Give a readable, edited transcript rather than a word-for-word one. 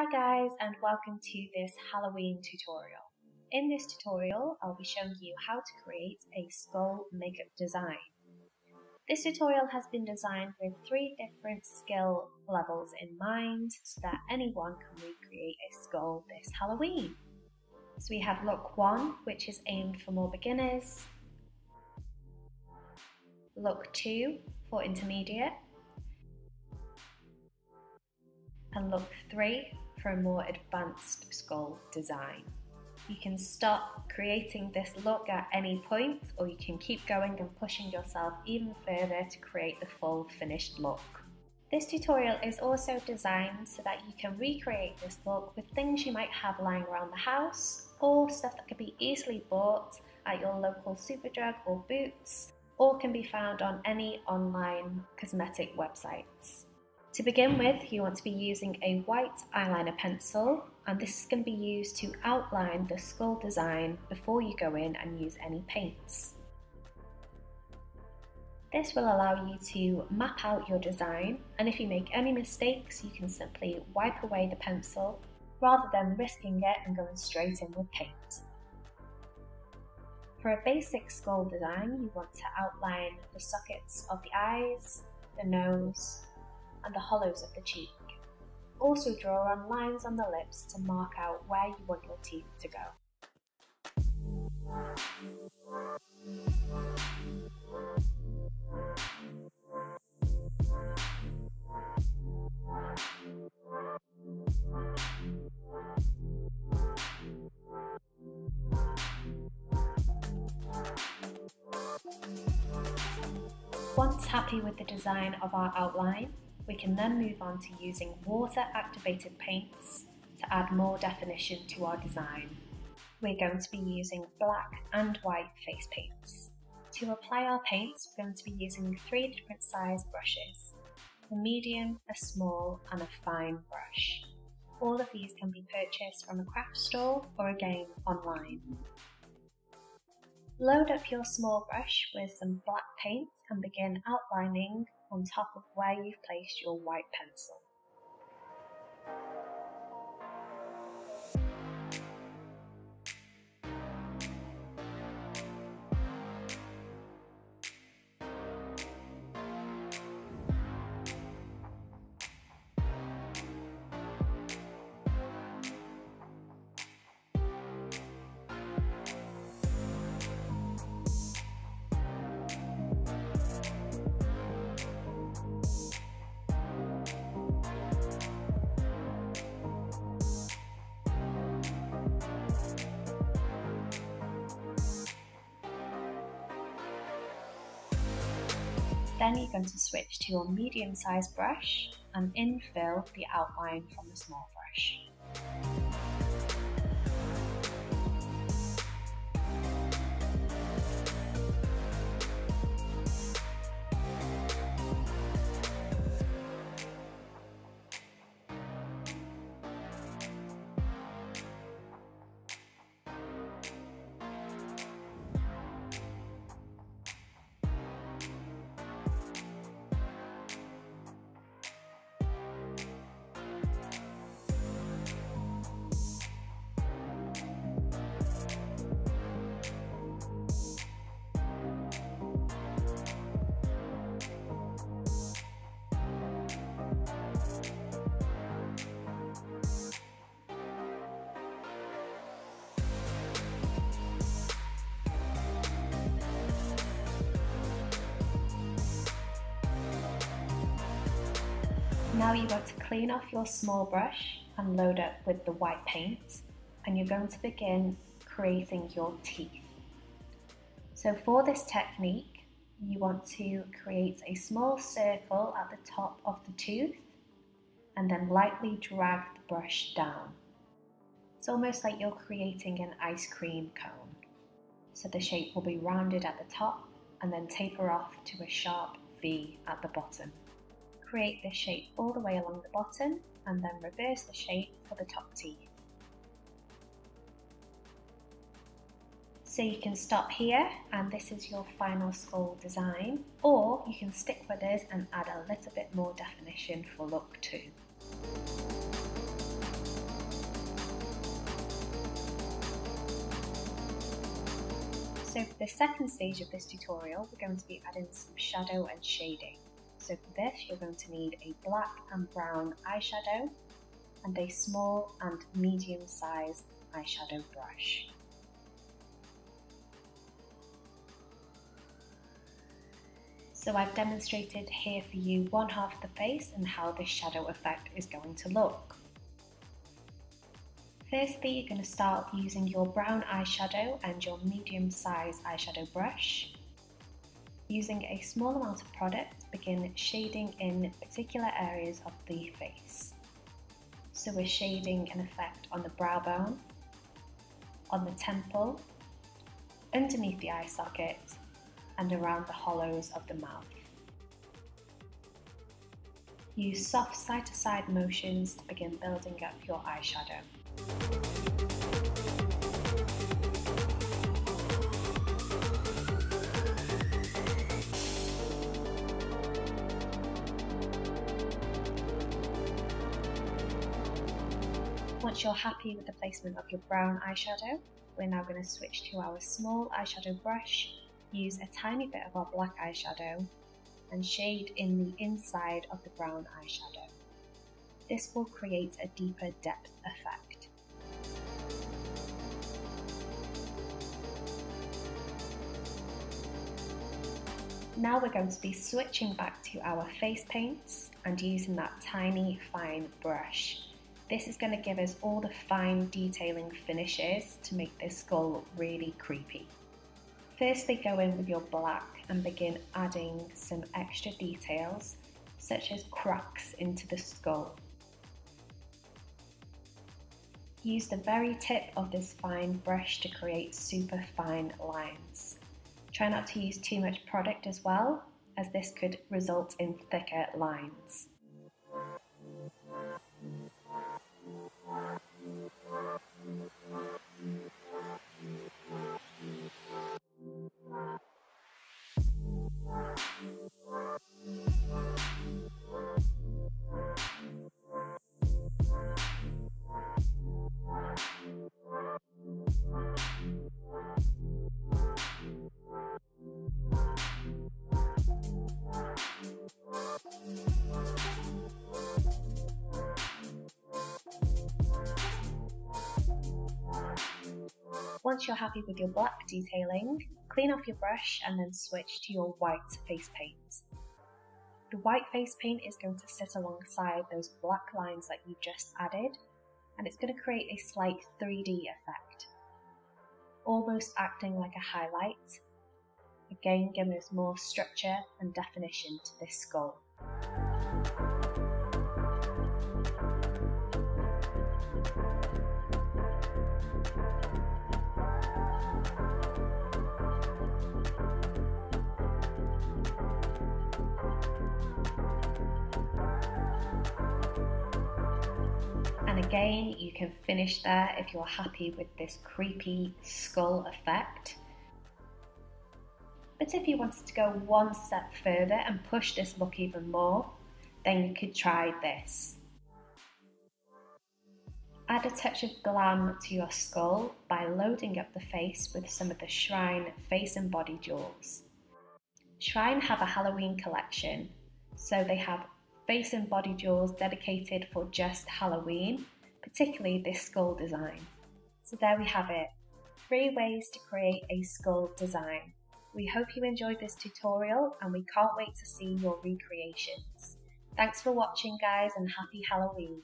Hi guys, and welcome to this Halloween tutorial. In this tutorial, I'll be showing you how to create a skull makeup design. This tutorial has been designed with 3 different skill levels in mind so that anyone can recreate a skull this Halloween. So we have look 1, which is aimed for more beginners, look 2 for intermediate, and look 3 for a more advanced skull design. You can stop creating this look at any point, or you can keep going and pushing yourself even further to create the full finished look. This tutorial is also designed so that you can recreate this look with things you might have lying around the house, or stuff that can be easily bought at your local Superdrug or Boots, or can be found on any online cosmetic websites. To begin with, you want to be using a white eyeliner pencil, and this is going to be used to outline the skull design before you go in and use any paints. This will allow you to map out your design, and if you make any mistakes, you can simply wipe away the pencil rather than risking it and going straight in with paint. For a basic skull design, you want to outline the sockets of the eyes, the nose, and the hollows of the cheek. Also draw on lines on the lips to mark out where you want your teeth to go. Once happy with the design of our outline, we can then move on to using water-activated paints to add more definition to our design. We're going to be using black and white face paints. To apply our paints, we're going to be using 3 different size brushes: a medium, a small, and a fine brush. All of these can be purchased from a craft store or again online. Load up your small brush with some black paint and begin outlining on top of where you've placed your white pencil. Then you're going to switch to your medium-sized brush and infill the outline from the small brush. Now you want to clean off your small brush and load up with the white paint, and you're going to begin creating your teeth. So for this technique, you want to create a small circle at the top of the tooth and then lightly drag the brush down. It's almost like you're creating an ice cream cone. So the shape will be rounded at the top and then taper off to a sharp V at the bottom. Create this shape all the way along the bottom and then reverse the shape for the top teeth. So you can stop here and this is your final skull design, or you can stick with us and add a little bit more definition for look 2. So for the second stage of this tutorial, we're going to be adding some shadow and shading. So for this, you're going to need a black and brown eyeshadow and a small and medium-sized eyeshadow brush. So I've demonstrated here for you one half of the face and how this shadow effect is going to look. Firstly, you're going to start using your brown eyeshadow and your medium-sized eyeshadow brush. Using a small amount of product, begin shading in particular areas of the face. So we're shading an effect on the brow bone, on the temple, underneath the eye socket, and around the hollows of the mouth. Use soft side-to-side motions to begin building up your eyeshadow. Once you're happy with the placement of your brown eyeshadow, we're now going to switch to our small eyeshadow brush, use a tiny bit of our black eyeshadow, and shade in the inside of the brown eyeshadow. This will create a deeper depth effect. Now we're going to be switching back to our face paints and using that tiny fine brush. This is going to give us all the fine detailing finishes to make this skull really creepy. Firstly, go in with your black and begin adding some extra details, such as cracks into the skull. Use the very tip of this fine brush to create super fine lines. Try not to use too much product as well, as this could result in thicker lines. Once you're happy with your black detailing, clean off your brush and then switch to your white face paint. The white face paint is going to sit alongside those black lines that you just added, and it's going to create a slight 3D effect, almost acting like a highlight, again giving us more structure and definition to this skull. And again, you can finish there if you're happy with this creepy skull effect. But if you wanted to go one step further and push this look even more, then you could try this. Add a touch of glam to your skull by loading up the face with some of the Shrine face and body jewels. Shrine have a Halloween collection, so they have face and body jewels dedicated for just Halloween, particularly this skull design. So there we have it, 3 ways to create a skull design. We hope you enjoyed this tutorial and we can't wait to see your recreations. Thanks for watching guys, and happy Halloween!